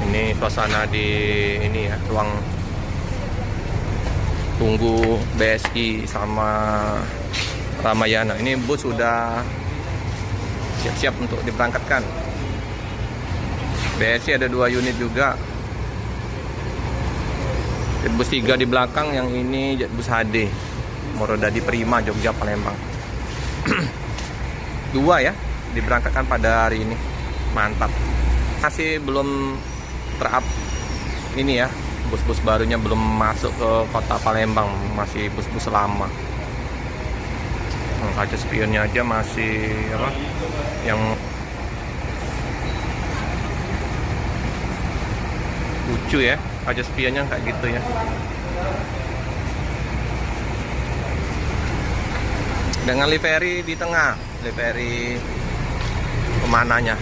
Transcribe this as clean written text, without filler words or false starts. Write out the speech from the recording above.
Ini suasana di ini ya, ruang tunggu BSI sama Ramayana. Ini bus sudah siap-siap untuk diberangkatkan. BSI ada 2 unit juga. Bus 3 di belakang, yang ini bus HD Morodadi Prima Jogja Palembang. 2 ya diberangkatkan pada hari ini. Mantap. Masih belum terap ini ya, bus-bus barunya belum masuk ke kota Palembang, masih bus-bus lama. Kaca spionnya aja masih apa, yang lucu ya, kaca spionnya kayak gitu ya. Dengan livery di tengah, livery pemananya.